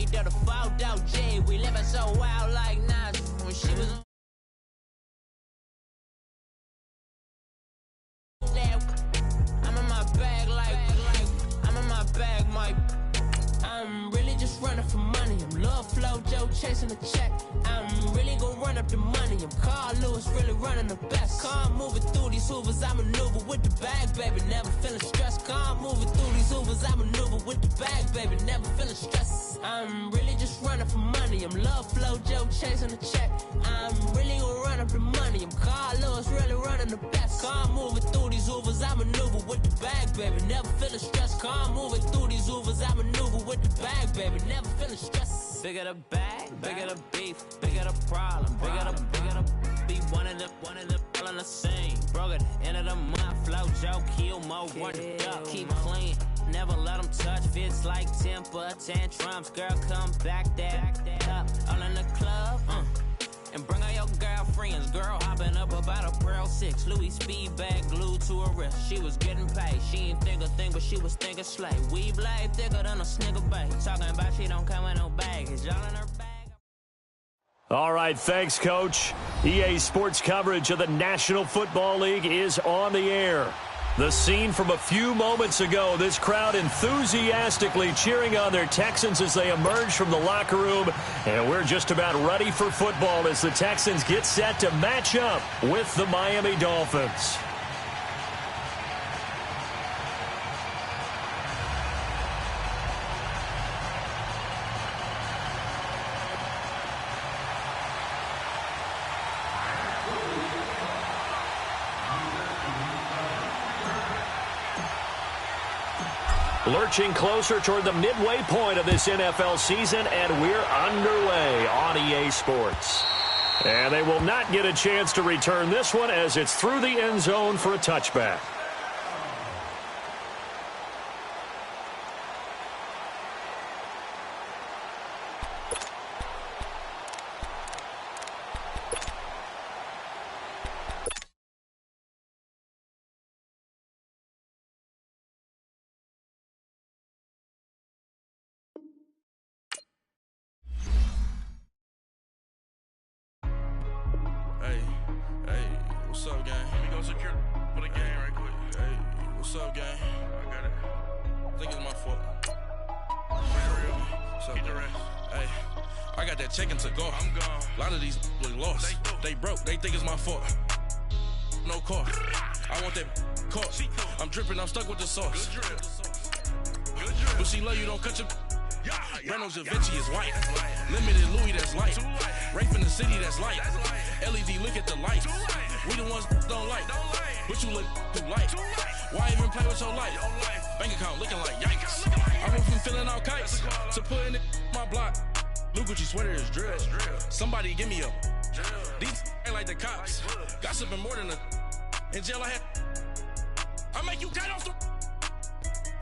we did a fall out J. We living so wild like Nas when she was on. I'm in my bag like I'm in my bag, Mike. I'm really just running for money. I'm Love Flow Joe chasing the check. I'm really gonna run up the money. I'm Carl Lewis, really running the best. Car moving through these hoovers, I maneuver with the bag, baby. Never feeling stressed. Car moving through these hoovers, I maneuver with the bag, baby. Never feeling stressed. I'm really just running for money. I'm Love Flow Joe chasing the check. I'm really gonna run up the money. I'm Carl Lewis, really running the best. Car moving through these hoovers, I maneuver with the bag, baby. Never feeling stressed. Car moving through these hoovers, I maneuver with the bag, baby. Never feeling stressed. Bigger the bag, bigger the beef, bigger the problem, bigger the be one of the all in the same. Broke at the end of the month, flow Joe, kill mo, run it up, keep clean. Never let them touch, fits like temper tantrums. Girl, come back that up, all in the club, and bring all your girlfriends. Girl hopping up about a Pearl 6 Louis speed bag glued to her wrist. She was getting paid, she ain't think a thing, but she was thinking slay. Weave blade thicker than a snicker bait. Talking about she don't come with no baggage, all in her bag. All right, thanks, Coach. EA Sports coverage of the National Football League is on the air. The scene from a few moments ago, this crowd enthusiastically cheering on their Texans as they emerge from the locker room. And we're just about ready for football as the Texans get set to match up with the Miami Dolphins. Lurching closer toward the midway point of this NFL season, and we're underway on EA Sports. And they will not get a chance to return this one as it's through the end zone for a touchback. What's up, gang? Let me go secure for the game right quick. Hey, what's up, gang? I got it. I think it's my fault. What's up, get the rest. Hey, I got that check-in to go. I'm gone. A lot of these look lost. They broke. They think it's my fault. No car. I want that car. I'm dripping. I'm stuck with the sauce. Good drip. Good drip. But she love you, don't cut your... Reynolds Da Vinci is white. Limited Louis, that's light. Rape in the city, that's light. LED, look at the lights. We the ones don't like. But you look too light. Why even play with your life? Bank account looking like yikes. I went from filling out kites to putting it in my block. New Gucci sweater is drill. Somebody give me a. These ain't like the cops. Gossiping more than a. In jail I had. I make you cut off the.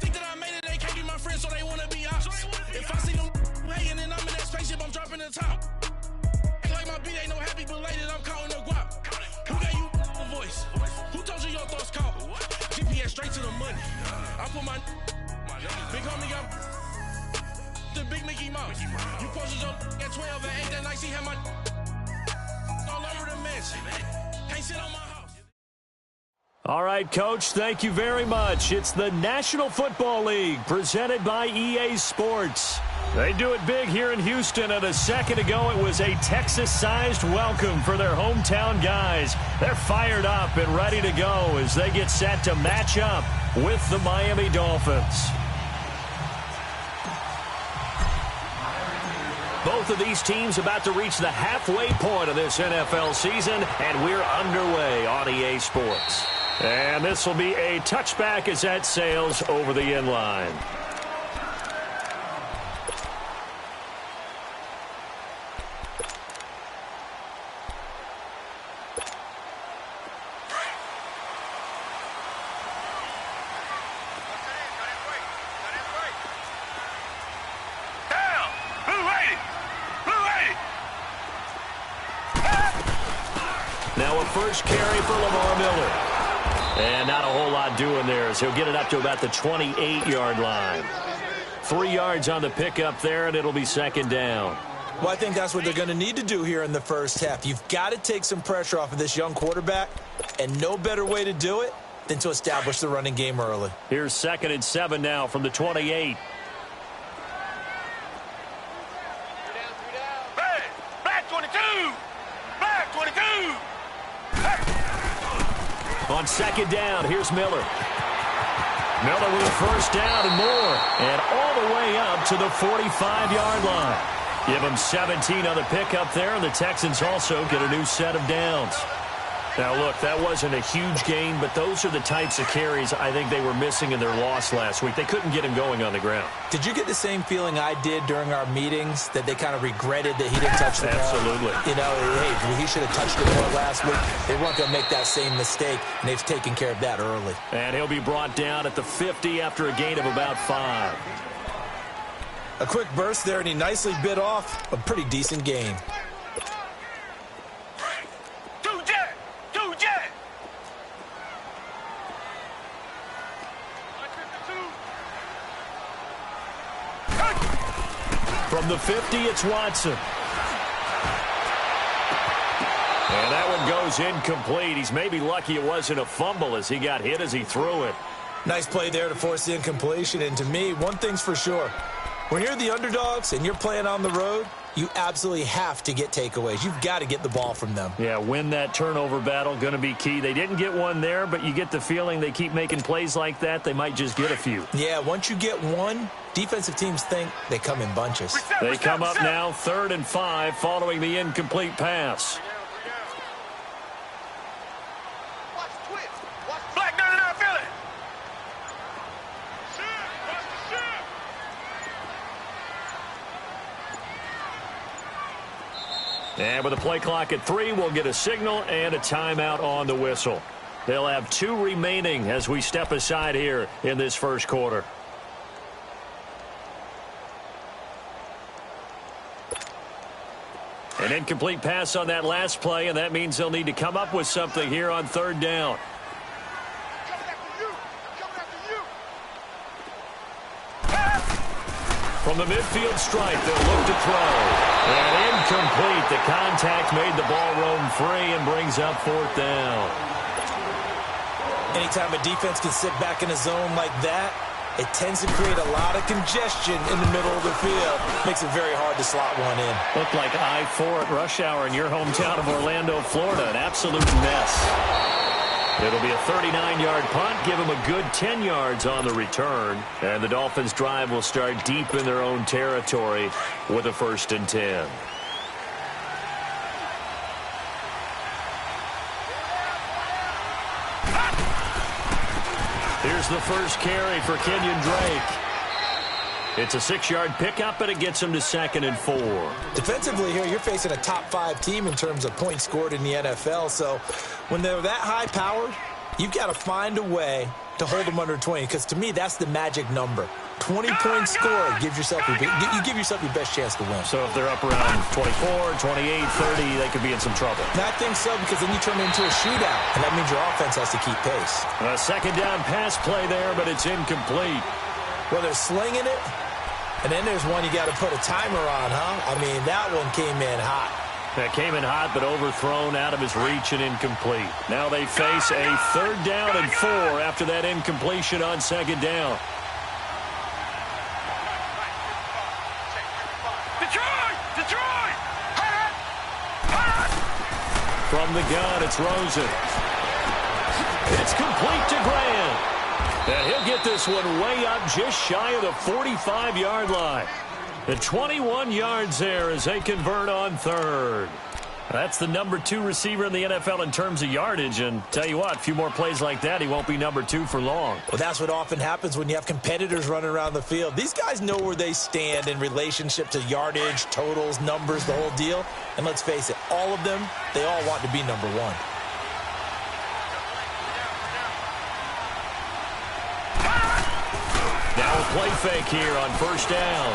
Think that I made it, they can't be my friends, so they wanna be ops. If I see them hating and I'm in that spaceship, I'm dropping the top. Ain't like my beat ain't no happy belated, I'm counting the guap. Who gave you a voice? Who told you your thoughts count? GPS straight to the money. I put my big homie got the big Mickey Mouse. You posted your at 12 and 8 that night, she had my all over the mansion. Can't sit on my house. All right, Coach, thank you very much. It's the National Football League presented by EA Sports. They do it big here in Houston, and a second ago it was a Texas-sized welcome for their hometown guys. They're fired up and ready to go as they get set to match up with the Miami Dolphins. Both of these teams about to reach the halfway point of this NFL season, and we're underway on EA Sports. And this will be a touchback as that sails over the end line. Now a first carry for Lamar Miller. And not a whole lot doing there as he'll get it up to about the 28-yard line. 3 yards on the pickup there, and it'll be second down. Well, I think that's what they're going to need to do here in the first half. You've got to take some pressure off of this young quarterback, and no better way to do it than to establish the running game early. Here's 2nd and 7 now from the 28. Black 22! Black 22! On 2nd down, here's Miller. Miller with a first down and more, and all the way up to the 45-yard line. Give them 17 on the pickup there, and the Texans also get a new set of downs. Now, look, that wasn't a huge gain, but those are the types of carries I think they were missing in their loss last week. They couldn't get him going on the ground. Did you get the same feeling I did during our meetings, that they kind of regretted that he didn't touch the ball? Absolutely. You know, hey, he should have touched it more last week. They weren't going to make that same mistake, and they've taken care of that early. And he'll be brought down at the 50 after a gain of about 5. A quick burst there, and he nicely bit off a pretty decent gain. From the 50, it's Watson. And that one goes incomplete. He's maybe lucky it wasn't a fumble as he got hit as he threw it. Nice play there to force the incompletion. And to me, one thing's for sure. When you're the underdogs and you're playing on the road, you absolutely have to get takeaways. You've got to get the ball from them. Yeah, win that turnover battle, going to be key. They didn't get one there, but you get the feeling they keep making plays like that, they might just get a few. Yeah, once you get one, defensive teams think they come in bunches. They come up now 3rd and 5 following the incomplete pass. And with a play clock at 3, we'll get a signal and a timeout on the whistle. They'll have 2 remaining as we step aside here in this first quarter. An incomplete pass on that last play, and that means they'll need to come up with something here on 3rd down. From the midfield stripe, they'll look to throw. And incomplete. The contact made the ball roam free and brings up 4th down. Anytime a defense can sit back in a zone like that, it tends to create a lot of congestion in the middle of the field. Makes it very hard to slot one in. Looked like I-4 at rush hour in your hometown of Orlando, Florida. An absolute mess. It'll be a 39-yard punt, give them a good 10 yards on the return. And the Dolphins' drive will start deep in their own territory with a 1st and 10. Here's the first carry for Kenyon Drake. It's a 6-yard pickup, and it gets him to 2nd and 4. Defensively here, you're facing a top-5 team in terms of points scored in the NFL. So when they're that high-powered, you've got to find a way to hold them under 20. Because to me, that's the magic number. 20 points scored gives yourself you give yourself your best chance to win. So if they're up around 24, 28, 30, they could be in some trouble. And I think so, because then you turn it into a shootout, and that means your offense has to keep pace. A 2nd down pass play there, but it's incomplete. Well, they're slinging it, and then there's one you got to put a timer on, huh? I mean, that one came in hot. That came in hot, but overthrown out of his reach and incomplete. Now they face a 3rd down and 4 after that incompletion on 2nd down. From the gun, it's Rosen. It's complete to Grant. And he'll get this one way up just shy of the 45-yard line. The 21 yards there as they convert on 3rd. That's the number 2 receiver in the NFL in terms of yardage. And tell you what, a few more plays like that, he won't be number 2 for long. Well, that's what often happens when you have competitors running around the field. These guys know where they stand in relationship to yardage, totals, numbers, the whole deal. And let's face it, all of them, they all want to be number 1. Now a play fake here on 1st down.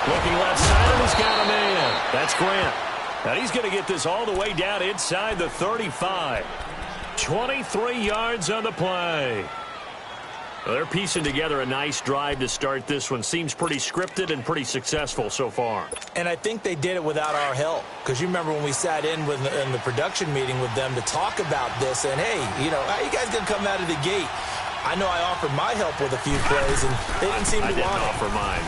Looking left side, and he's got a man. That's Grant. Now he's going to get this all the way down inside the 35. 23 yards on the play. Well, they're piecing together a nice drive to start this one. Seems pretty scripted and pretty successful so far. And I think they did it without our help. Because you remember when we sat in the production meeting with them to talk about this, and, hey, you know, how you guys going to come out of the gate? I know I offered my help with a few plays, and they didn't seem to want it. I didn't offer mine.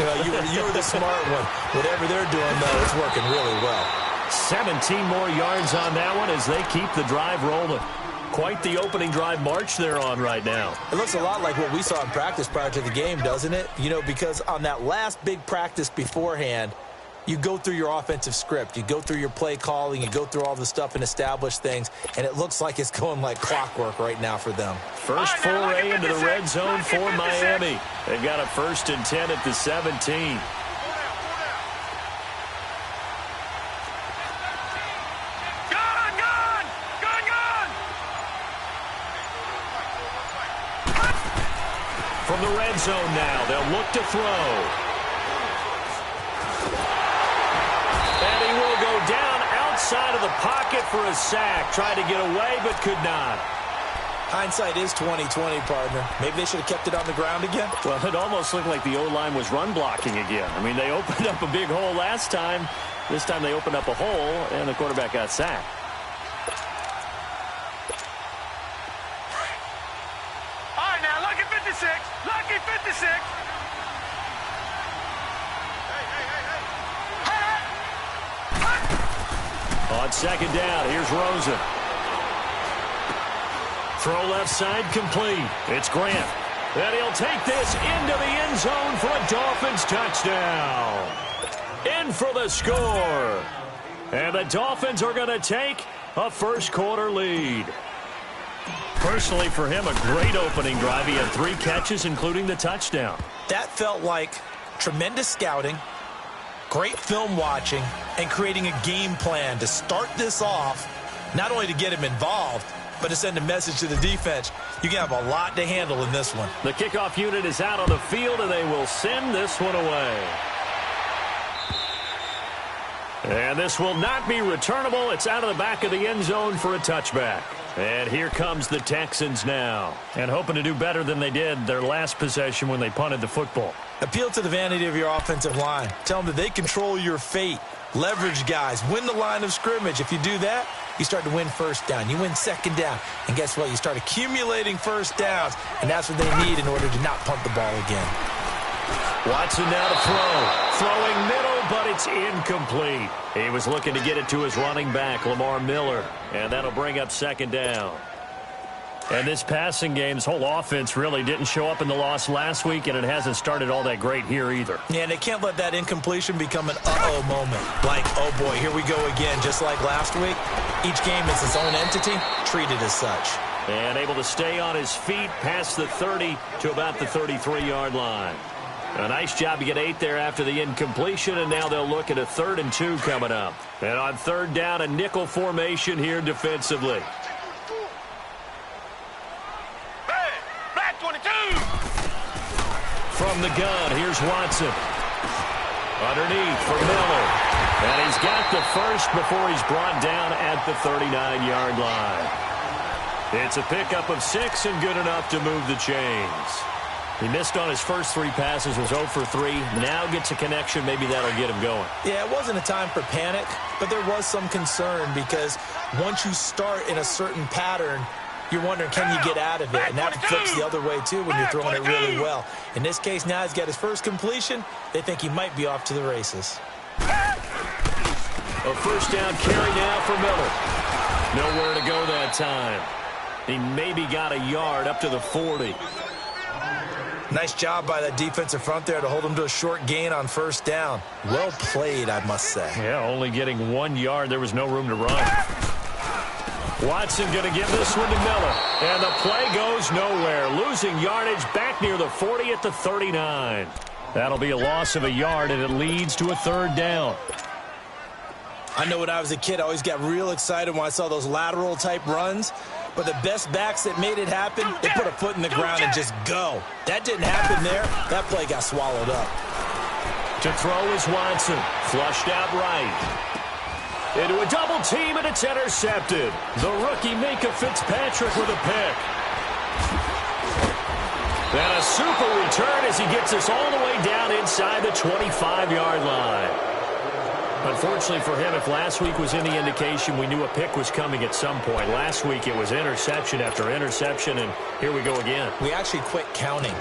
You were the smart one. Whatever they're doing, though, it's working really well. 17 more yards on that one as they keep the drive rolling. Quite the opening drive march they're on right now. It looks a lot like what we saw in practice prior to the game, doesn't it? You know, because on that last big practice beforehand, you go through your offensive script. You go through your play calling. You go through all the stuff and establish things. And it looks like it's going like clockwork right now for them. First foray into the red zone for Miami. They've got a 1st and 10 at the 17. From the red zone now, they'll look to throw. And he will go down outside of the pocket for a sack. Tried to get away, but could not. Hindsight is 20/20, partner. Maybe they should have kept it on the ground again. Well, it almost looked like the O-line was run blocking again. I mean, they opened up a big hole last time. This time they opened up a hole, and the quarterback got sacked. All right, now, lucky 56. Lucky 56. On 2nd down, here's Rosen. Throw left side complete. It's Grant. And he'll take this into the end zone for a Dolphins touchdown. In for the score. And the Dolphins are going to take a first-quarter lead. Personally, for him, a great opening drive. He had 3 catches, including the touchdown. That felt like tremendous scouting, great film watching, and creating a game plan to start this off, not only to get him involved, but to send a message to the defense. You can have a lot to handle in this one. The kickoff unit is out on the field, and they will send this one away. And this will not be returnable. It's out of the back of the end zone for a touchback. And here comes the Texans now, and hoping to do better than they did their last possession when they punted the football. Appeal to the vanity of your offensive line. Tell them that they control your fate. Leverage guys. Win the line of scrimmage. If you do that, you start to win first down. You win 2nd down. And guess what? You start accumulating first downs, and that's what they need in order to not punt the ball again. Watson now to throw. Throwing middle, but it's incomplete. He was looking to get it to his running back, Lamar Miller, and that'll bring up 2nd down. And this passing game's whole offense really didn't show up in the loss last week, and it hasn't started all that great here either. Yeah, and they can't let that incompletion become an uh-oh moment. Like, oh boy, here we go again, just like last week. Each game is its own entity, treated as such. And able to stay on his feet past the 30 to about the 33-yard line. A nice job to get 8 there after the incompletion, and now they'll look at a 3rd and 2 coming up. And on 3rd down, a nickel formation here defensively. Hey, black 22. From the gun, here's Watson. Underneath for Miller. And he's got the first before he's brought down at the 39-yard line. It's a pickup of 6 and good enough to move the chains. He missed on his first 3 passes, was 0 for 3. Now gets a connection. Maybe that'll get him going. Yeah, it wasn't a time for panic, but there was some concern because once you start in a certain pattern, you're wondering, can you get out of it? And that flips the other way, too, when you're throwing it really well. In this case, now he's got his first completion. They think he might be off to the races. A first down carry now for Miller. Nowhere to go that time. He maybe got a yard up to the 40. Nice job by that defensive front there to hold him to a short gain on first down. Well played, I must say. Yeah, only getting 1 yard. There was no room to run. Watson going to give this one to Miller. And the play goes nowhere. Losing yardage back near the 40 at the 39. That'll be a loss of a yard, and it leads to a 3rd down. I know when I was a kid, I always got real excited when I saw those lateral-type runs. But the best backs that made it happen, they put a foot in the ground and just go. That didn't happen there. That play got swallowed up. To throw is Watson. Flushed out right. Into a double team, and it's intercepted. The rookie Minka Fitzpatrick with a pick. And a super return as he gets us all the way down inside the 25-yard line. Unfortunately for him, if last week was any indication, we knew a pick was coming at some point. Last week it was interception after interception, and here we go again. We actually quit counting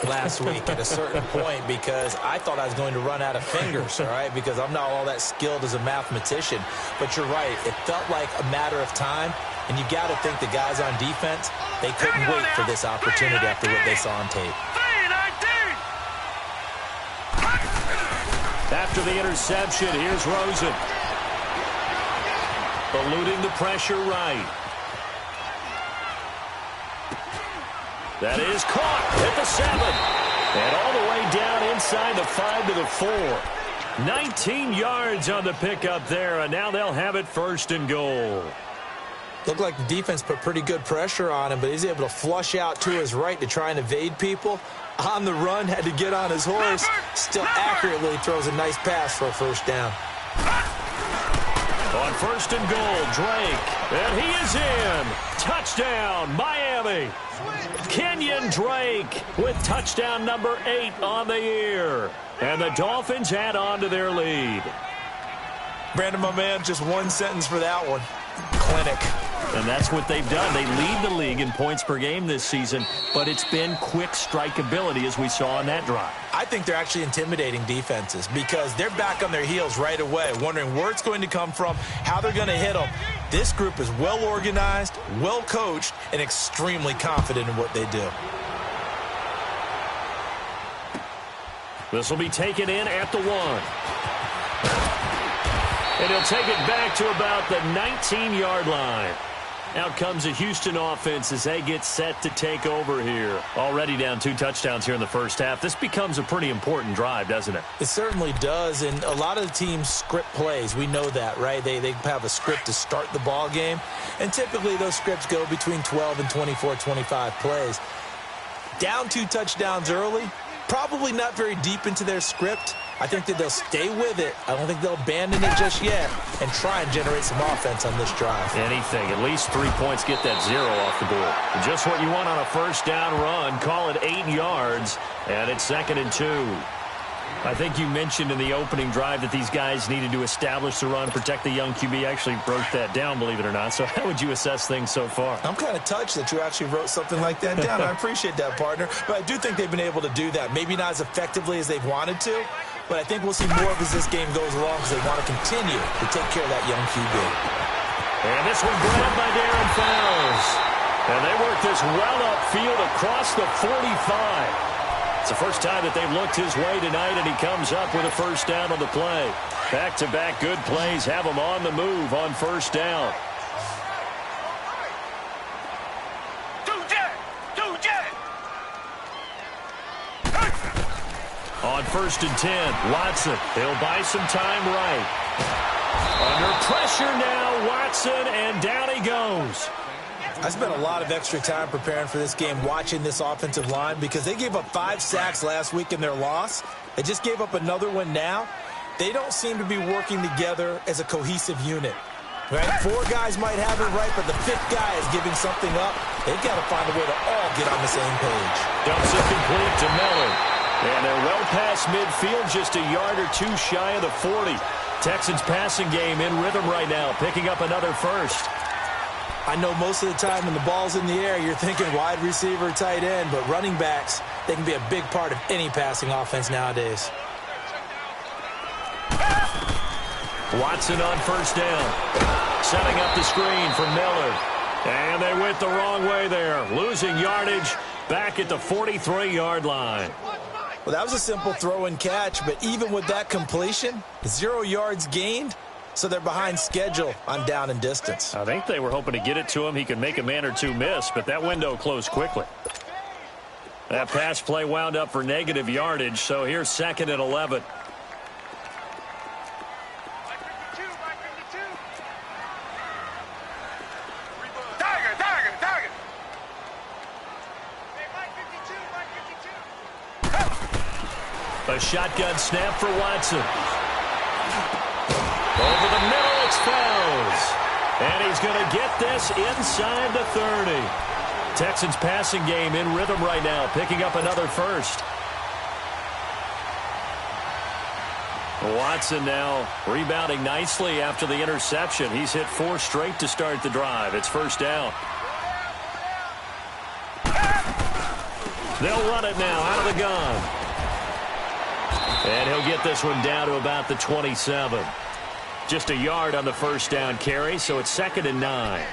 last week at a certain point because I thought I was going to run out of fingers, all right, because I'm not all that skilled as a mathematician. But you're right. It felt like a matter of time, and you got to think the guys on defense, they couldn't wait for this opportunity after what they saw on tape. After the interception, here's Rosen. Eluding the pressure right. That is caught at the 7. And all the way down inside the 5 to the 4. 19 yards on the pickup there, and now they'll have it 1st and goal. Looked like the defense put pretty good pressure on him, but he's able to flush out to his right to try and evade people. On the run, had to get on his horse. Still accurately throws a nice pass for a 1st down. On 1st and goal, Drake. And he is in. Touchdown, Miami. Kenyon Drake with touchdown number 8 on the year. And the Dolphins add on to their lead. Brandon, my man, just one sentence for that one. Clinic. And that's what they've done. They lead the league in points per game this season, but it's been quick strike ability as we saw on that drive. I think they're actually intimidating defenses because they're back on their heels right away, wondering where it's going to come from, how they're going to hit them. This group is well organized, well coached, and extremely confident in what they do. This will be taken in at the 1. And he'll take it back to about the 19-yard line. Out comes the Houston offense as they get set to take over here. Already down 2 touchdowns here in the first half. This becomes a pretty important drive, doesn't it? It certainly does, and a lot of the teams script plays. We know that, right? They have a script to start the ball game, and typically those scripts go between 12 and 24, 25 plays. Down 2 touchdowns early, probably not very deep into their script. I think that they'll stay with it. I don't think they'll abandon it just yet and try and generate some offense on this drive. Anything. At least 3 points, get that 0 off the board. Just what you want on a 1st down run. Call it 8 yards, and it's 2nd and 2. I think you mentioned in the opening drive that these guys needed to establish the run, protect the young QB. Actually broke that down, believe it or not. So how would you assess things so far? I'm kind of touched that you actually wrote something like that down. I appreciate that, partner. But I do think they've been able to do that. Maybe not as effectively as they've wanted to, but I think we'll see more of as this game goes along because they want to continue to take care of that young QB. And this one grabbed by Darren Fells. And they work this well upfield across the 45. It's the first time that they've looked his way tonight, and he comes up with a 1st down on the play. Back-to-back good plays have him on the move on 1st down. On 1st and 10, Watson. He'll buy some time right. Under pressure now, Watson, and down he goes. I spent a lot of extra time preparing for this game watching this offensive line because they gave up 5 sacks last week in their loss. They just gave up another one now. They don't seem to be working together as a cohesive unit. Right? 4 guys might have it right, but the 5th guy is giving something up. They've got to find a way to all get on the same page. Dumps it complete to Miller. And they're well past midfield, just a yard or 2 shy of the 40. Texans passing game in rhythm right now, picking up another 1st. I know most of the time when the ball's in the air, you're thinking wide receiver, tight end, but running backs, they can be a big part of any passing offense nowadays. Watson on 1st down. Setting up the screen for Miller. And they went the wrong way there. Losing yardage back at the 43-yard line. Well, that was a simple throw and catch, but even with that completion, 0 yards gained. So they're behind schedule on down and distance. I think they were hoping to get it to him. He could make a man or 2 miss, but that window closed quickly. That pass play wound up for negative yardage, so here's 2nd and 11. A shotgun snap for Watson. Over the middle, it's Fells. And he's going to get this inside the 30. Texans passing game in rhythm right now, picking up another first. Watson now rebounding nicely after the interception. He's hit 4 straight to start the drive. It's first down. They'll run it now out of the gun. And he'll get this one down to about the 27. Just a yard on the first down carry, so it's 2nd and 9.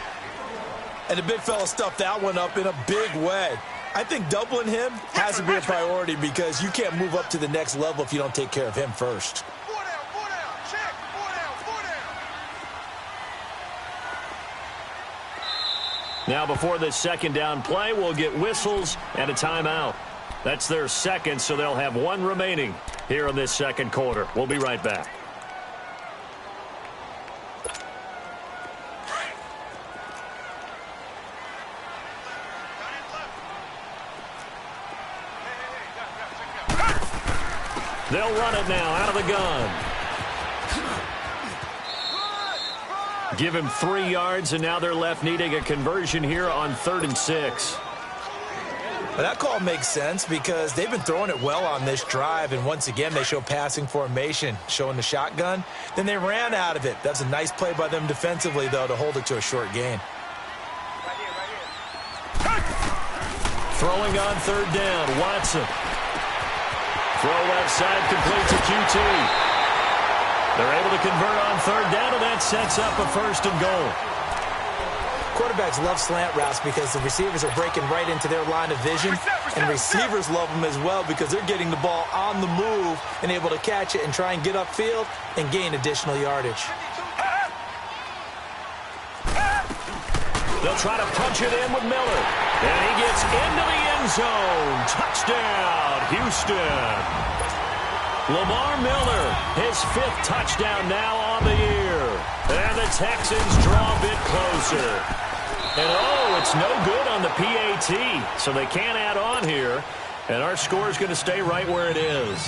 And the big fella stuffed that one up in a big way. I think doubling him has to be a priority because you can't move up to the next level if you don't take care of him first. Now before this second down play, we'll get whistles and a timeout. That's their second, so they'll have 1 remaining here in this second quarter. We'll be right back. They'll run it now out of the gun. Give him 3 yards, and now they're left needing a conversion here on 3rd and 6. Well, that call makes sense because they've been throwing it well on this drive, and once again they show passing formation, showing the shotgun. Then they ran out of it. That's a nice play by them defensively, though, to hold it to a short gain. Throwing on 3rd down, Watson. Throw left side, complete to QT. They're able to convert on 3rd down, and that sets up a 1st and goal. Quarterbacks love slant routes because the receivers are breaking right into their line of vision, and receivers love them as well because they're getting the ball on the move and able to catch it and try and get upfield and gain additional yardage. They'll try to punch it in with Miller, and he gets into the end zone. Touchdown, Houston. Lamar Miller, his 5th touchdown now on the year. And the Texans draw a bit closer. And, oh, it's no good on the PAT, so they can't add on here. And our score is going to stay right where it is.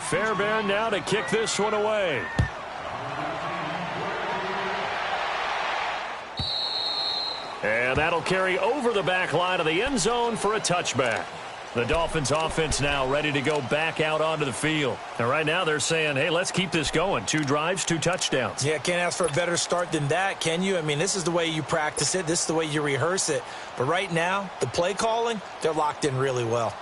Fairbairn now to kick this one away. And that'll carry over the back line of the end zone for a touchback. The Dolphins offense now ready to go back out onto the field. And right now they're saying, hey, let's keep this going. 2 drives, 2 touchdowns. Yeah, can't ask for a better start than that, can you? I mean, this is the way you practice it. This is the way you rehearse it. But right now, the play calling, they're locked in really well.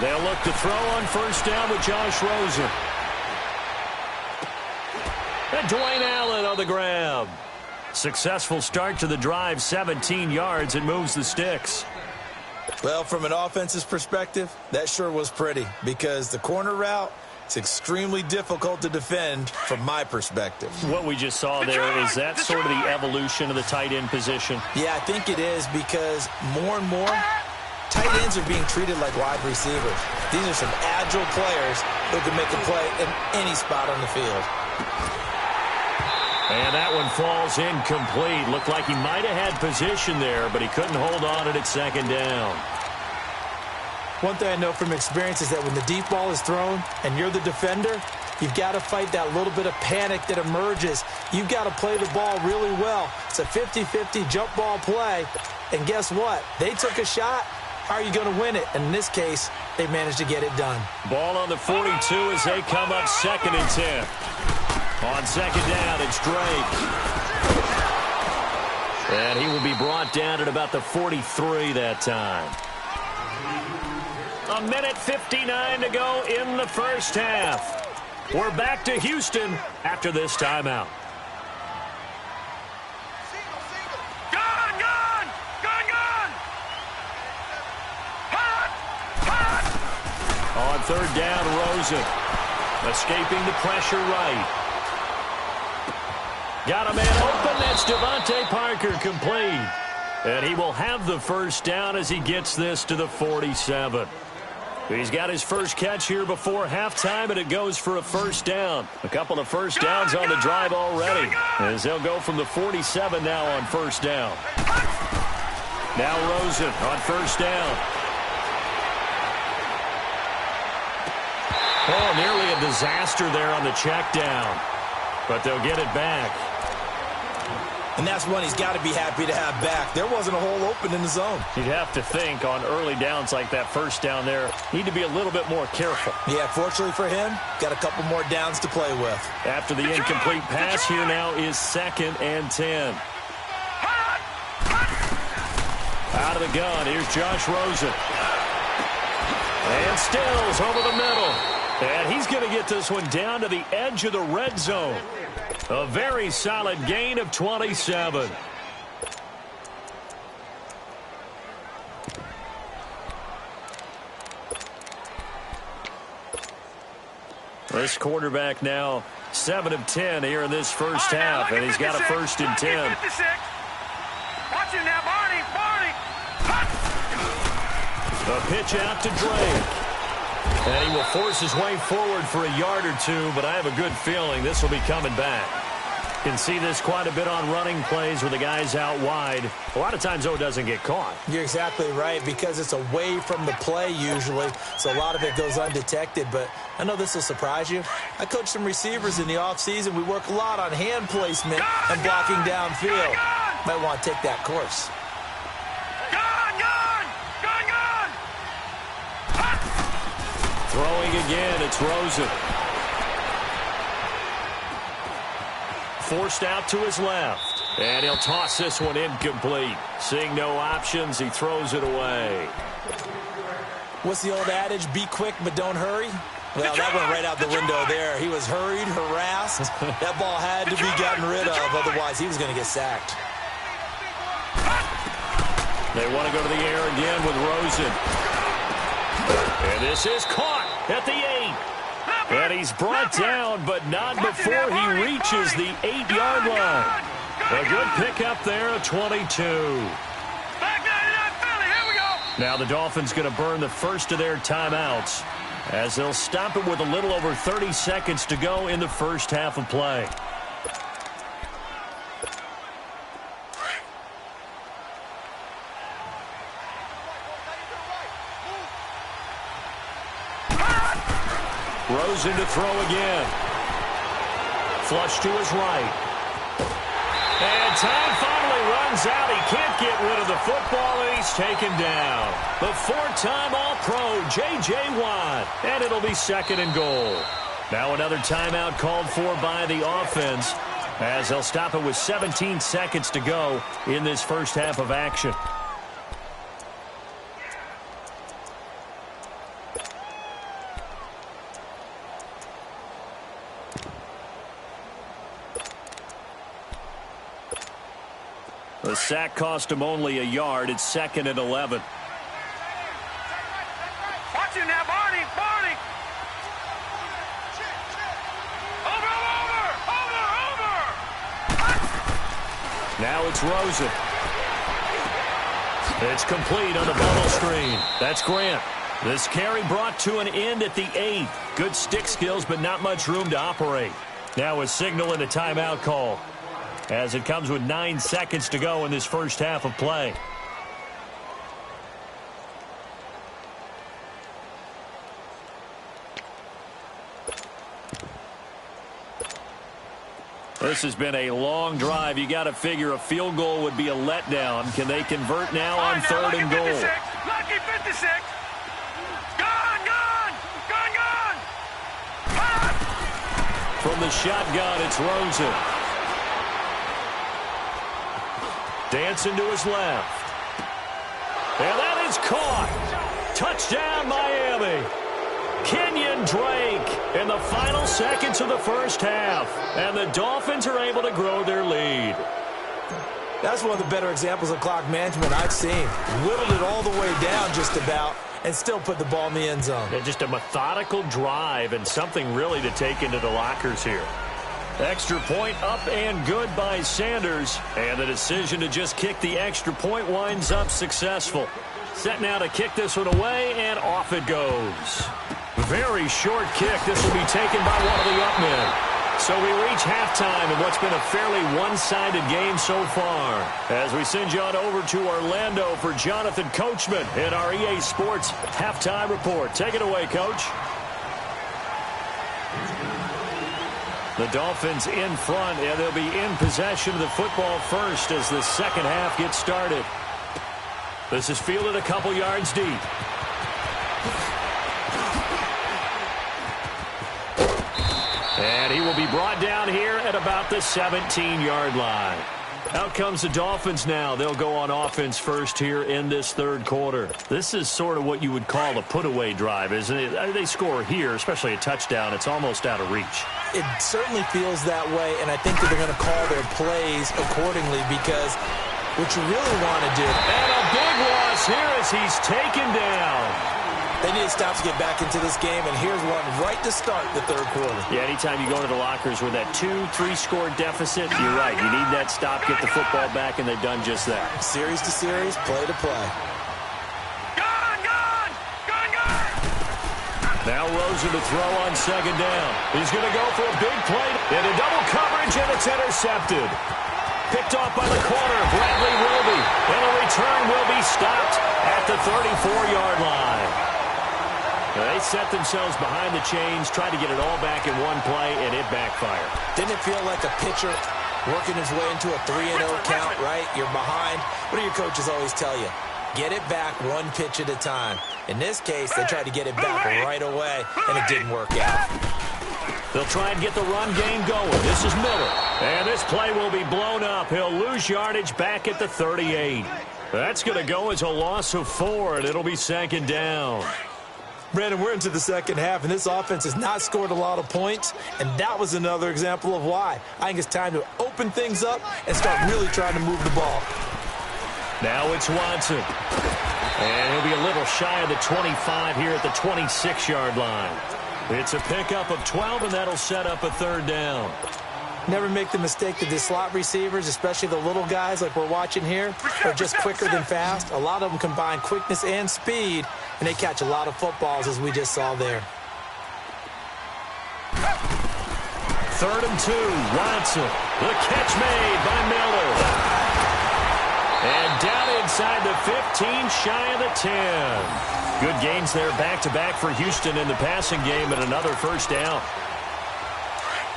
They'll look to throw on 1st down with Josh Rosen. And Dwayne Allen on the grab. Successful start to the drive, 17 yards, and moves the sticks. Well, from an offense's perspective, that sure was pretty because the corner route is extremely difficult to defend from my perspective. What we just saw there, is that sort of the evolution of the tight end position? Yeah, I think it is because more and more tight ends are being treated like wide receivers. These are some agile players who can make a play in any spot on the field. And that one falls incomplete. Looked like he might have had position there, but he couldn't hold on at 2nd down. One thing I know from experience is that when the deep ball is thrown and you're the defender, you've got to fight that little bit of panic that emerges. You've got to play the ball really well. It's a 50-50 jump ball play. And guess what? They took a shot. How are you going to win it? And in this case, they managed to get it done. Ball on the 42 as they come up 2nd and 10. On 2nd down, it's Drake. And he will be brought down at about the 43 that time. 1:59 to go in the first half. We're back to Houston after this timeout. On 3rd down, Rosen. Escaping the pressure right. Got a man open. That's Devontae Parker complete. And he will have the first down as he gets this to the 47. He's got his first catch here before halftime, and it goes for a first down. A couple of first downs on the drive already, as they'll go from the 47 now on first down. Now Rosen on first down. Oh, nearly a disaster there on the check down, but they'll get it back. And that's one he's got to be happy to have back. There wasn't a hole open in the zone. You'd have to think on early downs like that first down there, need to be a little bit more careful. Yeah, fortunately for him, got a couple more downs to play with. After the incomplete pass, here now is 2nd and 10. Out of the gun, here's Josh Rosen. And Stills over the middle. And he's going to get this one down to the edge of the red zone. A very solid gain of 27. This quarterback now 7 of 10 here in this first half, and he's got a 1st and 10. Watch him now, Barney. A pitch out to Drake. And he will force his way forward for a yard or two, but I have a good feeling this will be coming back. Can see this quite a bit on running plays with the guys out wide. A lot of times, though, it doesn't get caught. You're exactly right, because it's away from the play usually, so a lot of it goes undetected. But I know this will surprise you. I coach some receivers in the offseason. We work a lot on hand placement and blocking downfield. Might want to take that course. Throwing again, it's Rosen. Forced out to his left. And he'll toss this one incomplete. Seeing no options, he throws it away. What's the old adage? Be quick, but don't hurry. Well, that went right out the window there. He was hurried, harassed. That ball had to be gotten rid of, otherwise he was going to get sacked. They want to go to the air again with Rosen. And this is caught at the 8. And he's brought down, but not before he reaches the 8-yard line. A good pickup there at 22. Now the Dolphins going to burn the first of their timeouts, as they'll stop it with a little over 30 seconds to go in the first half of play. Rosen to throw again. Flush to his right. And time finally runs out. He can't get rid of the football, and he's taken down. The 4-time All-Pro, J.J. Watt. And it'll be 2nd and goal. Now another timeout called for by the offense, as they'll stop it with 17 seconds to go in this first half of action. The sack cost him only a yard. It's 2nd and 11. Watch him now, Barney. Over. Now it's Rosen. It's complete on the bubble screen. That's Grant. This carry brought to an end at the 8. Good stick skills, but not much room to operate. Now a signal and a timeout call, as it comes with 9 seconds to go in this first half of play. This has been a long drive. You got to figure a field goal would be a letdown. Can they convert now on 3rd and goal? Lucky 56. Gone. From the shotgun, it's Rosen. Dancing to his left. And that is caught. Touchdown, Miami. Kenyon Drake in the final seconds of the first half. And the Dolphins are able to grow their lead. That's one of the better examples of clock management I've seen. Whittled it all the way down just about, and still put the ball in the end zone. Yeah, just a methodical drive, and something really to take into the lockers here. Extra point up and good by Sanders. And the decision to just kick the extra point winds up successful. Set now to kick this one away, and off it goes. Very short kick. This will be taken by one of the up men. So we reach halftime in what's been a fairly one-sided game so far. As we send you on over to Orlando for Jonathan Coachman in our EA Sports Halftime Report. Take it away, Coach. The Dolphins in front, and they'll be in possession of the football first as the second half gets started. This is fielded a couple yards deep. And he will be brought down here at about the 17-yard line. Out comes the Dolphins now. They'll go on offense first here in this third quarter. This is sort of what you would call a put-away drive, isn't it? They score here, especially a touchdown. It's almost out of reach. It certainly feels that way, and I think that they're going to call their plays accordingly because what you really want to do. And a big loss here as he's taken down. They need to stop to get back into this game, and here's one right to start the third quarter. Yeah, anytime you go into the lockers with that 2-3 score deficit, you're right. You need that stop, get the football back, and they've done just that. Series to series, play to play. Gone! Now Rosen to throw on second down. He's going to go for a big play. And a double coverage, and it's intercepted. Picked off by the corner, Bradley Roby. And a return will be stopped at the 34-yard line. They set themselves behind the chains, tried to get it all back in one play, and it backfired. Didn't it feel like a pitcher working his way into a 3-0 count, right? You're behind. What do your coaches always tell you? Get it back one pitch at a time. In this case, they tried to get it back right away, and it didn't work out. They'll try and get the run game going. This is Miller. And this play will be blown up. He'll lose yardage back at the 38. That's going to go as a loss of 4, and it'll be second down. Brandon, we're into the second half, and this offense has not scored a lot of points, and that was another example of why. I think it's time to open things up and start really trying to move the ball. Now it's Watson. And he'll be a little shy of the 25 here at the 26-yard line. It's a pickup of 12, and that'll set up a third down. Never make the mistake that the slot receivers, especially the little guys like we're watching here, are just quicker than fast. A lot of them combine quickness and speed, and they catch a lot of footballs, as we just saw there. 3rd and 2, Watson. The catch made by Miller. And down inside the 15, shy of the 10. Good gains there back-to-back for Houston in the passing game, and another first down.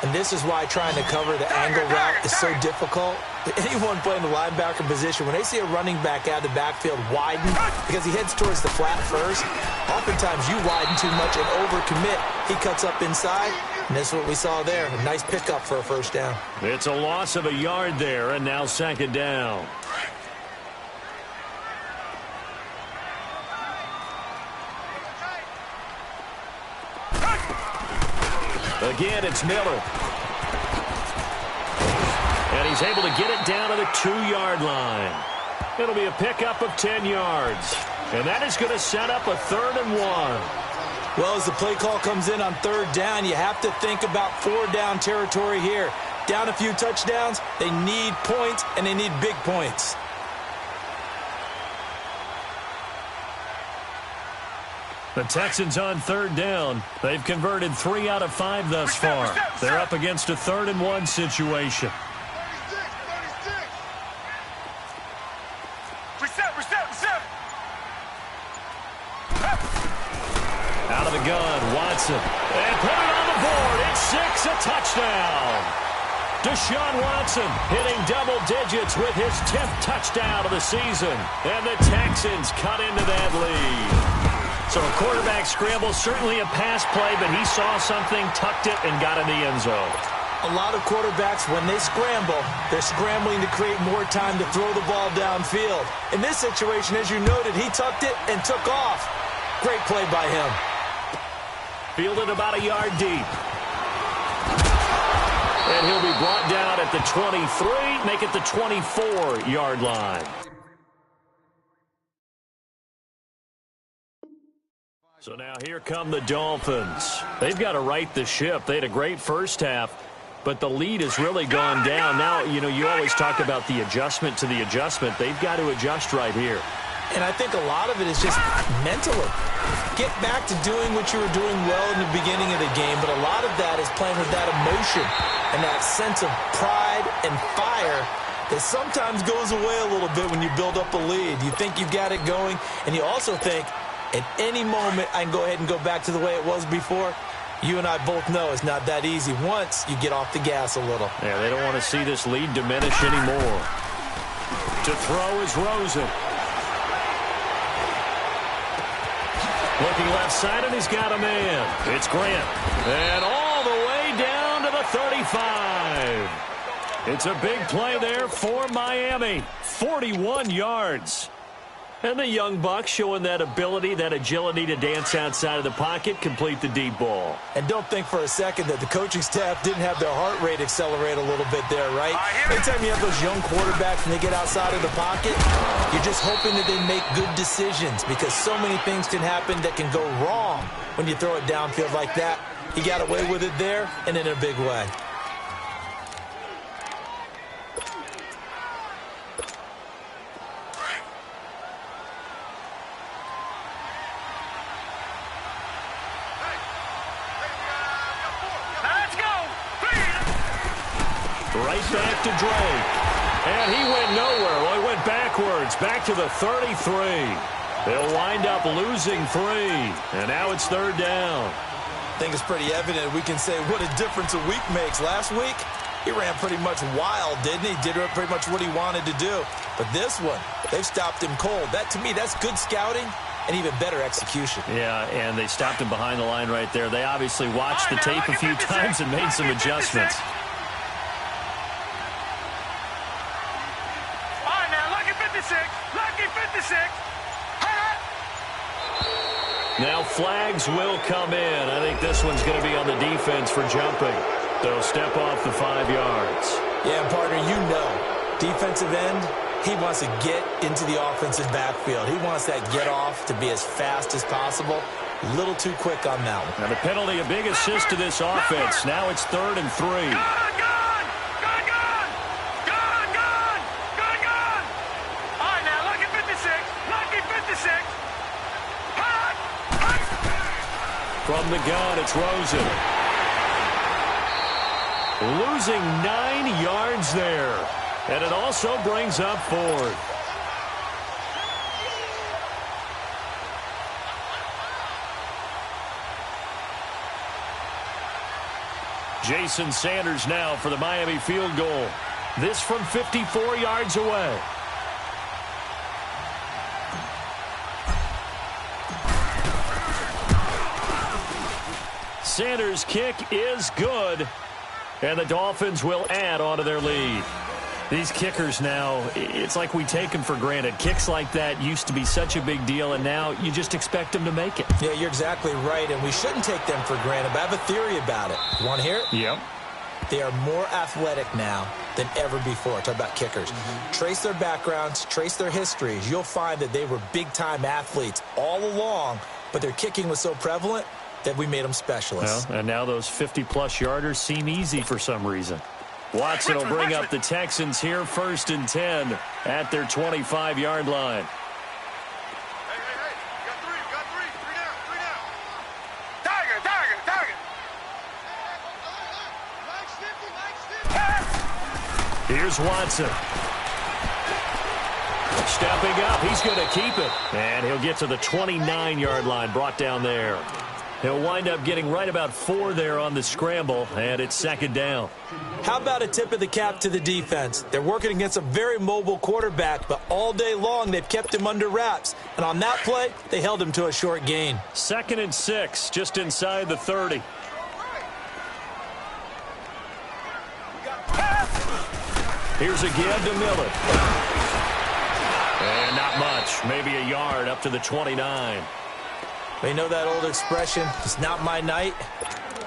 And this is why trying to cover the angle route is so difficult. Anyone playing the linebacker position, when they see a running back out of the backfield widen, because he heads towards the flat first, oftentimes you widen too much and overcommit. He cuts up inside, and this is what we saw there. A nice pickup for a first down. It's a loss of a yard there, and now second down. Again, it's Miller. And he's able to get it down to the 2-yard line. It'll be a pickup of 10 yards. And that is going to set up a 3rd and 1. Well, as the play call comes in on 3rd down, you have to think about 4-down territory here. Down a few touchdowns, they need points, and they need big points. The Texans on 3rd down. They've converted 3 out of 5 thus far. They're up against a 3rd and 1 situation. Reset. Out of the gun, Watson. And put it on the board. It's 6, a touchdown. Deshaun Watson hitting double digits with his 10th touchdown of the season. And the Texans cut into that lead. So a quarterback scramble, certainly a pass play, but he saw something, tucked it, and got in the end zone. A lot of quarterbacks, when they scramble, they're scrambling to create more time to throw the ball downfield. In this situation, as you noted, he tucked it and took off. Great play by him. Fielded about a yard deep. And he'll be brought down at the 23, make it the 24-yard line. So now here come the Dolphins. They've got to right the ship. They had a great first half. but the lead has really gone down. Now, you know, you always talk about the adjustment to the adjustment. They've got to adjust right here. And I think a lot of it is just mentally. Get back to doing what you were doing well in the beginning of the game, but a lot of that is playing with that emotion and that sense of pride and fire that sometimes goes away a little bit when you build up a lead. You think you've got it going, and you also think at any moment I can go ahead and go back to the way it was before. You and I both know it's not that easy once you get off the gas a little. Yeah, they don't want to see this lead diminish anymore. To throw is Rosen. Looking left side, and he's got a man. It's Grant. And all the way down to the 35. It's a big play there for Miami. 41 yards. And the young buck showing that ability, that agility to dance outside of the pocket, complete the deep ball. And don't think for a second that the coaching staff didn't have their heart rate accelerate a little bit there, right? Anytime you have those young quarterbacks and they get outside of the pocket, you're just hoping that they make good decisions because so many things can happen that can go wrong when you throw it downfield like that. He got away with it there and in a big way. Right back to Drake. And he went nowhere. Well, he went backwards. Back to the 33. They'll wind up losing 3. And now it's 3rd down. I think it's pretty evident we can say what a difference a week makes. Last week, he ran pretty much wild, didn't he? Did pretty much what he wanted to do. But this one, they've stopped him cold. That, to me, that's good scouting and even better execution. Yeah, and they stopped him behind the line right there. They obviously watched the tape a few times and made some adjustments. Lucky 56. Now flags will come in. I think this one's going to be on the defense for jumping. They'll step off the 5 yards. Yeah, partner, you know, defensive end, he wants to get into the offensive backfield. He wants that get off to be as fast as possible. A little too quick on that one. And the penalty, a big assist to this offense. Now it's 3rd and 3. From the gun, it's Rosen. Losing 9 yards there. And it also brings up 4th. Jason Sanders now for the Miami field goal. This from 54 yards away. Sanders' kick is good, and the Dolphins will add onto their lead. These kickers now, it's like we take them for granted. Kicks like that used to be such a big deal, and now you just expect them to make it. Yeah, you're exactly right, and we shouldn't take them for granted, but I have a theory about it. You want to hear it? Yep. They are more athletic now than ever before. Talk about kickers. Trace their backgrounds, trace their histories. You'll find that they were big-time athletes all along, but their kicking was so prevalent that we made them specialists. Well, and now those 50-plus yarders seem easy for some reason. Watson will bring up the Texans here, 1st and 10 at their 25-yard line. Hey. You got three. Three down. Tiger. Here's Watson. Stepping up, he's going to keep it. And he'll get to the 29-yard line, brought down there. He'll wind up getting right about 4 there on the scramble, and it's 2nd down. How about a tip of the cap to the defense? They're working against a very mobile quarterback, but all day long they've kept him under wraps. And on that play, they held him to a short gain. 2nd and 6, just inside the 30. Here's a give to Miller. And not much, maybe a yard up to the 29. You know that old expression, it's not my night?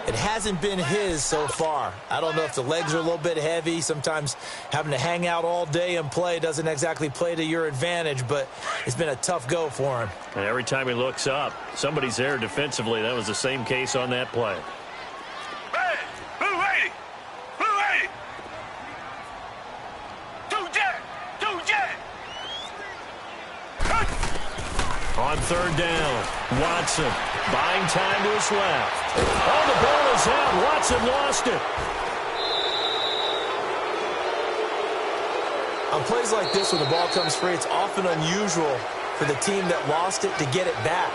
It hasn't been his so far. I don't know if the legs are a little bit heavy. Sometimes having to hang out all day and play doesn't exactly play to your advantage, but it's been a tough go for him. And every time he looks up, somebody's there defensively. That was the same case on that play. Hey, Blue 80. Blue On third down, Watson buying time to his left. Oh, the ball is out. Watson lost it. On plays like this, when the ball comes free, it's often unusual for the team that lost it to get it back.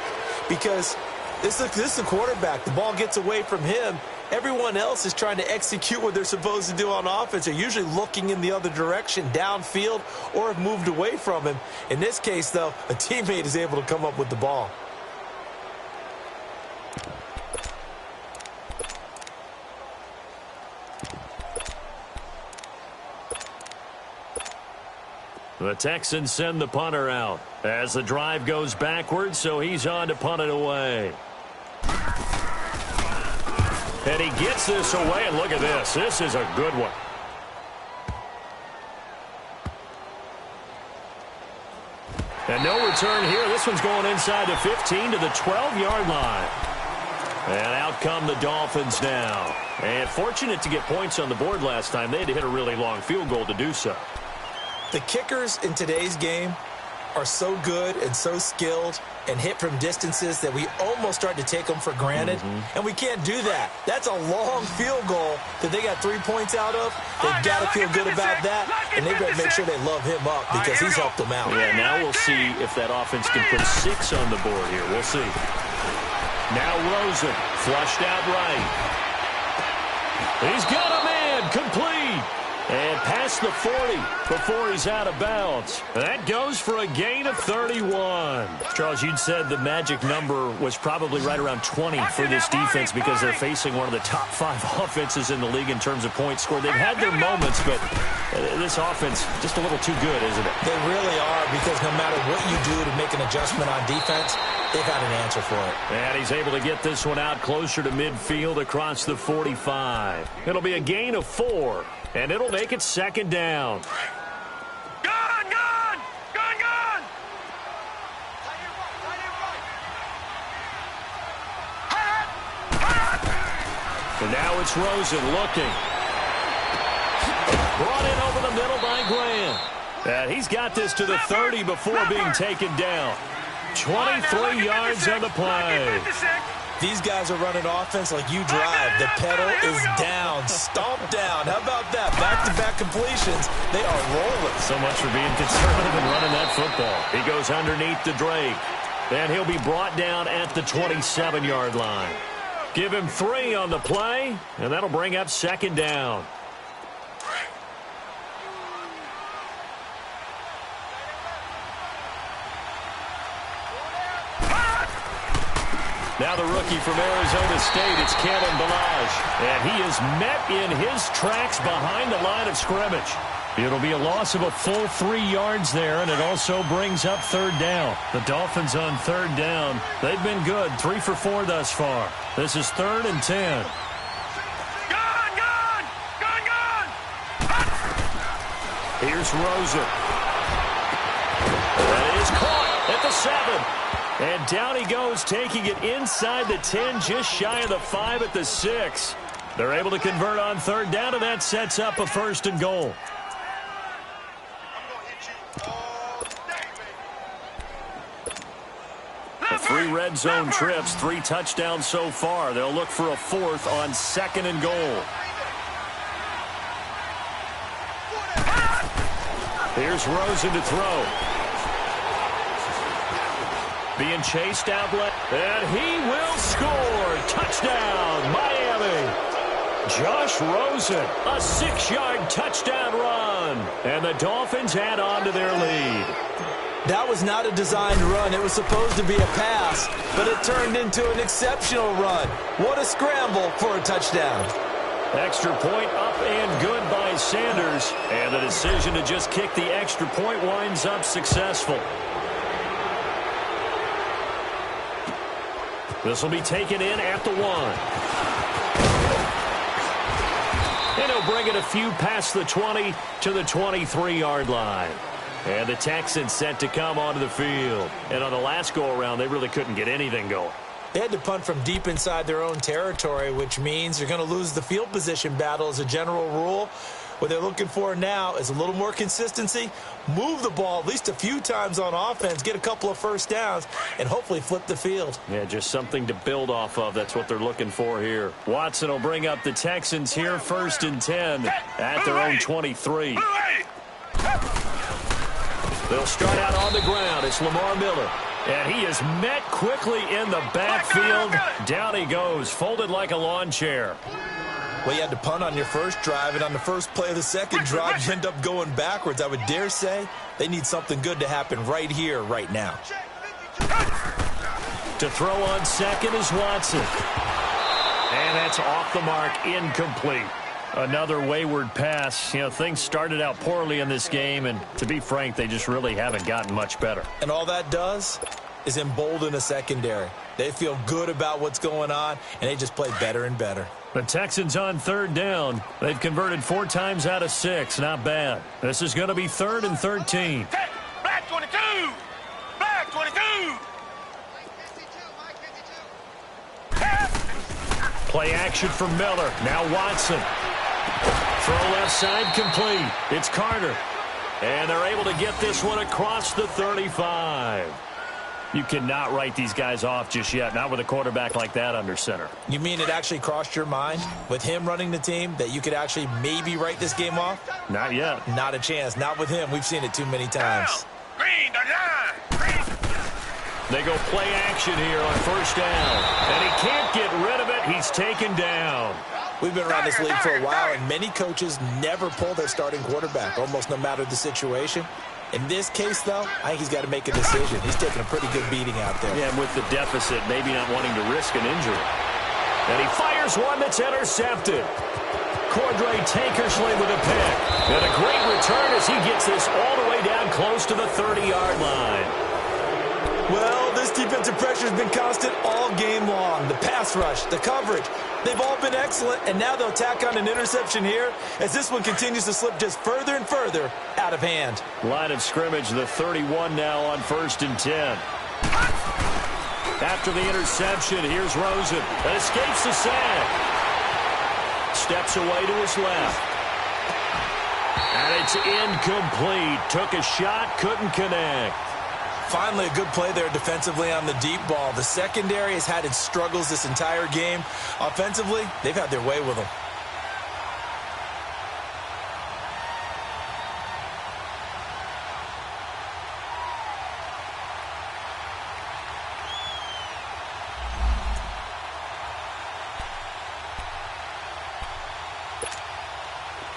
Because this is the quarterback. The ball gets away from him. Everyone else is trying to execute what they're supposed to do on offense. They're usually looking in the other direction, downfield, or have moved away from him. In this case, though, a teammate is able to come up with the ball. The Texans send the punter out as the drive goes backwards, so he's on to punt it away. And he gets this away, and look at this. This is a good one. And no return here. This one's going inside the 15 to the 12-yard line. And out come the Dolphins now. And fortunate to get points on the board last time. They had to hit a really long field goal to do so. The kickers in today's game are so good and so skilled and hit from distances that we almost start to take them for granted. And we can't do that. That's a long field goal that they got 3 points out of. They've got to feel good about that, and they've got to make sure they love him up because he's helped them out. Yeah, now we'll see if that offense can put 6 on the board here. We'll see. Now Rosen, flushed out right. He's got a man, complete. And past the 40 before he's out of bounds. That goes for a gain of 31. Charles, you'd said the magic number was probably right around 20 for this defense because they're facing one of the top 5 offenses in the league in terms of points scored. They've had their moments, but this offense just a little too good, isn't it? They really are, because no matter what you do to make an adjustment on defense, they've got an answer for it. And he's able to get this one out closer to midfield across the 45. It'll be a gain of 4. And it'll make it second down. Gone! Gone! Gone! Gone! And now it's Rosen looking. Brought in over the middle by Graham. And he's got this to the 30 before being taken down. 23 yards on the play. These guys are running offense like you drive. The pedal is down, stomped down. How about that? Back-to-back completions. They are rolling. So much for being conservative and running that football. He goes underneath to Drake. And he'll be brought down at the 27-yard line. Give him 3 on the play, and that'll bring up second down. Now the rookie from Arizona State, it's Kalen Ballage. And he is met in his tracks behind the line of scrimmage. It'll be a loss of a full 3 yards there, and it also brings up third down. The Dolphins on third down. They've been good, 3 for 4 thus far. This is 3rd and 10. Gone! Gone! Gone! Gone! Here's Rosen. That is caught at the 7. And down he goes, taking it inside the 10, just shy of the 5 at the 6. They're able to convert on third down, and that sets up a 1st and goal. The 3 red zone trips, 3 touchdowns so far. They'll look for a 4th on 2nd and goal. Here's Rosen to throw. Being chased out left, and he will score. Touchdown, Miami. Josh Rosen, a 6-yard touchdown run. And the Dolphins add on to their lead. That was not a designed run. It was supposed to be a pass, but it turned into an exceptional run. What a scramble for a touchdown. Extra point up and good by Sanders. And the decision to just kick the extra point winds up successful. This will be taken in at the 1. And he'll bring it a few past the 20 to the 23-yard line. And the Texans set to come onto the field. And on the last go-around, they really couldn't get anything going. They had to punt from deep inside their own territory, which means you're going to lose the field position battle as a general rule. What they're looking for now is a little more consistency, move the ball at least a few times on offense, get a couple of first downs, and hopefully flip the field. Yeah, just something to build off of. That's what they're looking for here. Watson will bring up the Texans here, 1st and 10 at their own 23. They'll start out on the ground. It's Lamar Miller. And he is met quickly in the backfield. Down he goes, folded like a lawn chair. Well, you had to punt on your first drive, and on the first play of the second drive, you end up going backwards. I would dare say they need something good to happen right here, right now. To throw on second is Watson. And that's off the mark, incomplete. Another wayward pass. You know, things started out poorly in this game, and to be frank, they just really haven't gotten much better. And all that does is embolden a secondary. They feel good about what's going on, and they just play better and better. The Texans on 3rd down. They've converted 4 times out of 6. Not bad. This is going to be 3rd and 13. Black 22! Black 22! Play action from Miller. Now Watson. Throw left side complete. It's Carter. And they're able to get this one across the 35. You cannot write these guys off just yet, not with a quarterback like that under center. You mean it actually crossed your mind with him running the team that you could actually maybe write this game off? Not yet. Not a chance. Not with him. We've seen it too many times. Green, the line! Green. They go play action here on 1st down. And he can't get rid of it. He's taken down. We've been around this league for a while, and many coaches never pull their starting quarterback, almost no matter the situation. In this case, though, I think he's got to make a decision. He's taking a pretty good beating out there. Yeah, and with the deficit, maybe not wanting to risk an injury. And he fires one that's intercepted. Cordray Tankersley with a pick. And a great return as he gets this all the way down close to the 30-yard line. Well, this defensive pressure has been constant all game long. The pass rush, the coverage, they've all been excellent, and now they'll tack on an interception here as this one continues to slip just further and further out of hand. Line of scrimmage, the 31 now on 1st and 10. After the interception, here's Rosen. That escapes the sack. Steps away to his left. And it's incomplete. Took a shot, couldn't connect. Finally, a good play there defensively on the deep ball. The secondary has had its struggles this entire game. Offensively, they've had their way with them.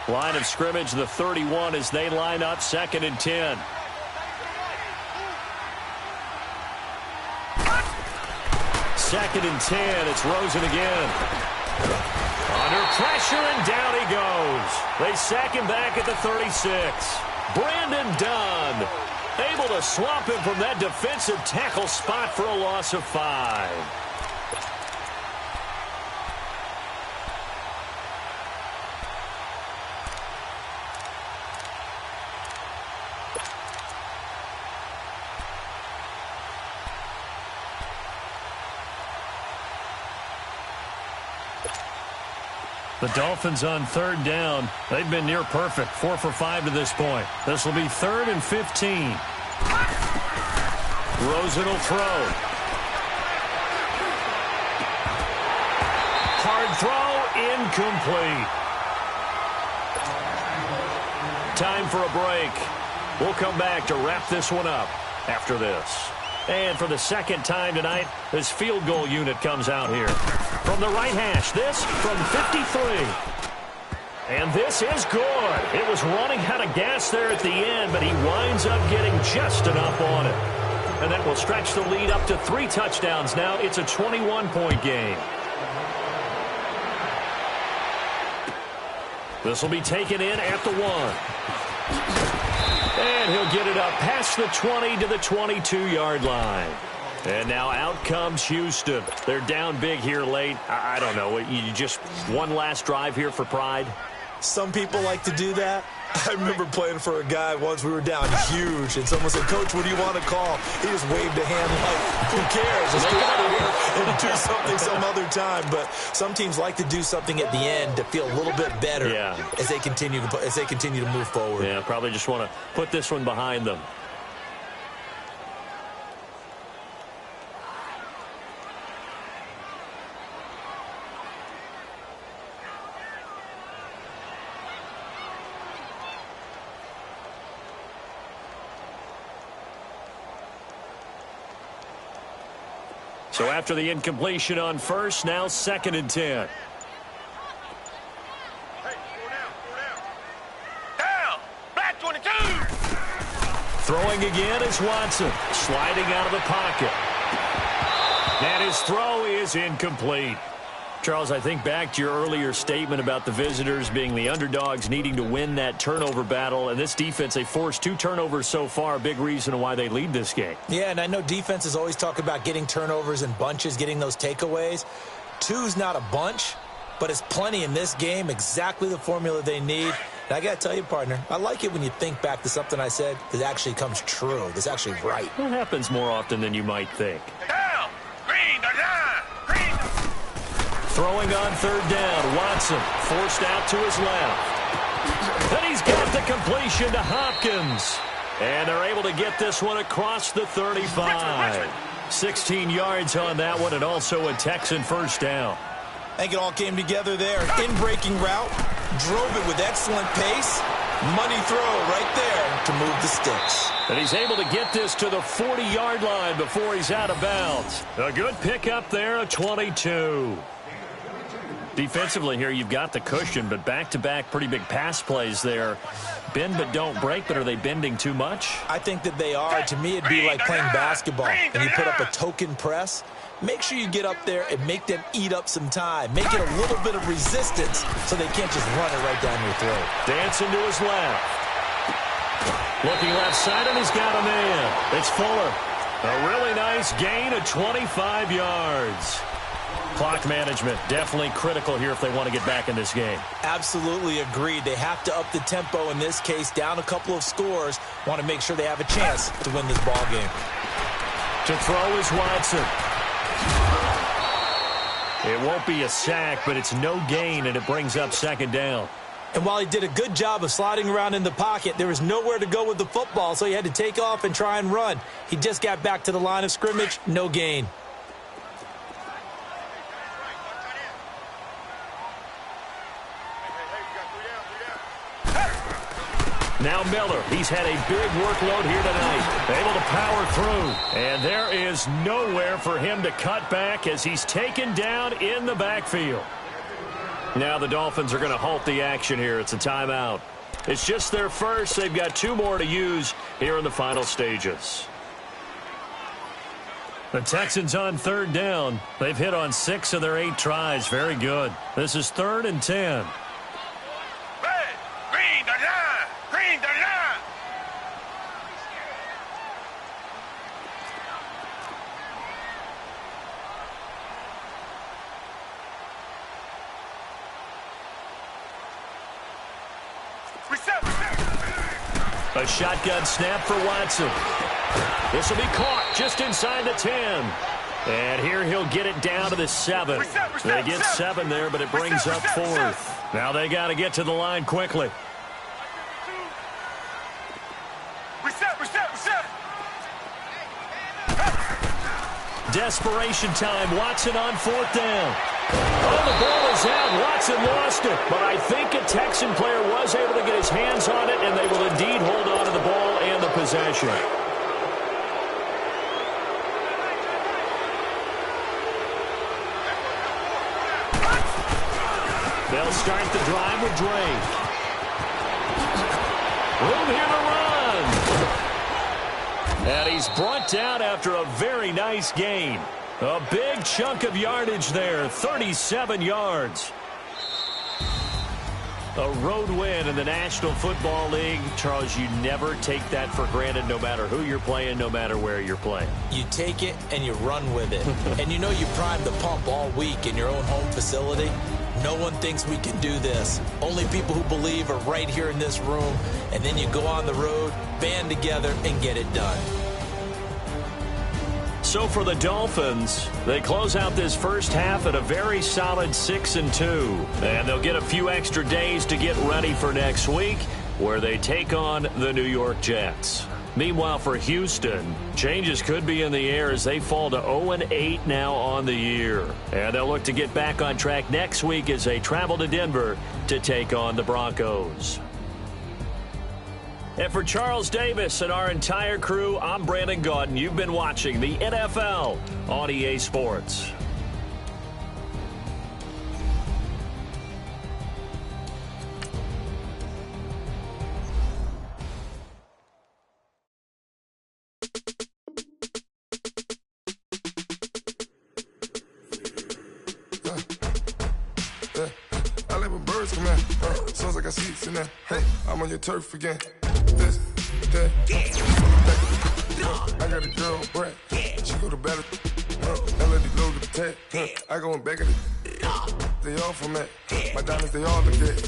Line of scrimmage, the 31 as they line up 2nd and 10. Second and 10. It's Rosen again. Under pressure, and down he goes. They sack him back at the 36. Brandon Dunn able to swamp him from that defensive tackle spot for a loss of 5. The Dolphins on 3rd down. They've been near perfect, 4 for 5 to this point. This will be 3rd and 15. Rosen will throw. Hard throw, incomplete. Time for a break. We'll come back to wrap this one up after this. And for the 2nd time tonight, this field goal unit comes out here. From the right hash, this from 53. And this is good. It was running out of gas there at the end, but he winds up getting just enough on it. And that will stretch the lead up to 3 touchdowns now. It's a 21-point game. This will be taken in at the 1. And he'll get it up past the 20 to the 22-yard line. And now out comes Houston. They're down big here late. I don't know. You just one last drive here for pride? Some people like to do that. I remember playing for a guy once. We were down huge, and someone said, "Coach, what do you want to call?" He just waved a hand like, "Who cares? Let's get out of here and do something some other time." But some teams like to do something at the end to feel a little bit better as they continue to move forward. Yeah, probably just want to put this one behind them. So after the incompletion on first, now 2nd and 10. Down. Black 22. Throwing again is Watson, sliding out of the pocket. And his throw is incomplete. Charles, I think back to your earlier statement about the visitors being the underdogs, needing to win that turnover battle. And this defense, they forced 2 turnovers so far, a big reason why they lead this game. Yeah, and I know defenses always talk about getting turnovers in bunches, getting those takeaways. 2's not a bunch, but it's plenty in this game, exactly the formula they need. And I got to tell you, partner, I like it when you think back to something I said that actually comes true, that's actually right. It happens more often than you might think. Down. Green the line. Green. Throwing on 3rd down, Watson forced out to his left. Then he's got the completion to Hopkins. And they're able to get this one across the 35. 16 yards on that one, and also a Texan 1st down. I think it all came together there. In-breaking route, drove it with excellent pace. Money throw right there to move the sticks. And he's able to get this to the 40-yard line before he's out of bounds. A good pickup there, a 22. Defensively here, you've got the cushion, but back-to-back pretty big pass plays there. Bend but don't break, but are they bending too much? I think that they are. To me, it'd be like playing basketball, and you put up a token press. Make sure you get up there and make them eat up some time. Make it a little bit of resistance so they can't just run it right down your throat. Dancing to his left. Looking left side, and he's got a man. It's Fuller. A really nice gain of 25 yards. Clock management, definitely critical here if they want to get back in this game. Absolutely agreed. They have to up the tempo in this case, down a couple of scores. Want to make sure they have a chance to win this ball game. To throw is Watson. It won't be a sack, but it's no gain, and it brings up 2nd down. And while he did a good job of sliding around in the pocket, there was nowhere to go with the football, so he had to take off and try and run. He just got back to the line of scrimmage, no gain. Now Miller, he's had a big workload here tonight. Able to power through. And there is nowhere for him to cut back as he's taken down in the backfield. Now the Dolphins are going to halt the action here. It's a timeout. It's just their first. They've got 2 more to use here in the final stages. The Texans on 3rd down. They've hit on 6 of their 8 tries. Very good. This is 3rd and 10. Green the line. Green the line. A shotgun snap for Watson. This will be caught just inside the 10. And here he'll get it down to the 7. They get 7 there, but it brings up 4th. Now they got to get to the line quickly. Desperation time. Watson on 4th down. Oh, the ball is out. Watson lost it. But I think a Texan player was able to get his hands on it, and they will indeed hold on to the ball and the possession. They'll start the drive with Drake. Room here to run. And he's brought down after a very nice gain. A big chunk of yardage there, 37 yards. A road win in the National Football League. Charles, you never take that for granted no matter who you're playing, no matter where you're playing. You take it and you run with it. And you know you primed the pump all week in your own home facility. no one thinks we can do this. Only people who believe are right here in this room. And then you go on the road, band together, and get it done. So for the Dolphins, they close out this first half at a very solid 6-2. And they'll get a few extra days to get ready for next week, where they take on the New York Jets. Meanwhile, for Houston, changes could be in the air as they fall to 0-8 now on the year. And they'll look to get back on track next week as they travel to Denver to take on the Broncos. And for Charles Davis and our entire crew, I'm Brandon Gaudin. You've been watching the NFL on EA Sports. I like when birds come in. Sounds like I got seats in there. I'm on your turf again. This, that. I got a girl, Brett. She go to battle. I let it load the tag. I go in back of the. They all from that. My diamonds, they all look good.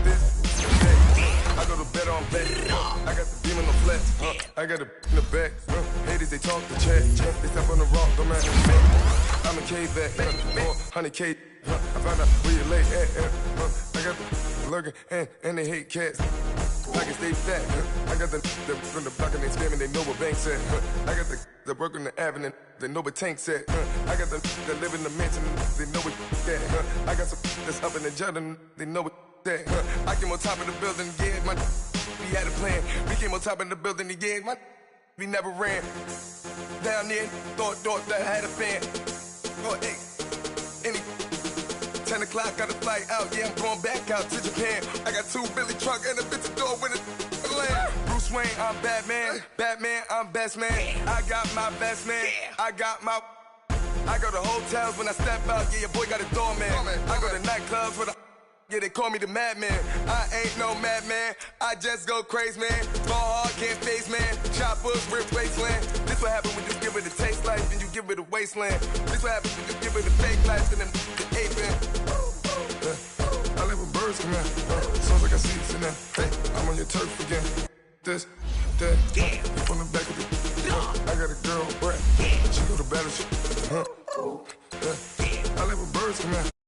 This, that. I go to bed on bed. I got the beam in the flat. I got it in the back. Haters, they talk the chat. They step on the rock, don't matter. I'm a K-back. 400K. I found out where you lay at. I got the lurking and they hate cats. I can stay fat. I got the from the block and they scamming, they know what banks at. I got the work on the avenue, they know what tanks at. I got the that live in the mansion, they know what that. I got some that's up in the jungle, they know what that. I came on top of the building, yeah, we had a plan. We came on top of the building, yeah, we never ran. Down there, thought that I had a fan. Oh, hey, any 10 o'clock, got a flight out, yeah, I'm going back out to Japan. I got 2 Billy truck and a bitch door with a land. Bruce Wayne, I'm Batman. Batman, I'm best man. I got my best man. I go to hotels when I step out, yeah, your boy got a doorman. I go to nightclubs with a, yeah, they call me the madman. I ain't no madman, I just go crazy, man. Ball hard, can't face, man. Choppers, rip wasteland. This what happen when you give it a taste life, then you give it a wasteland. This what happens when you give it a fake life, and then the aping. I like when birds come in. Sounds like I seats in there. I'm on your turf again. This, that. You from the back of the. I got a girl, Brett. She go to battle. I like when birds come in.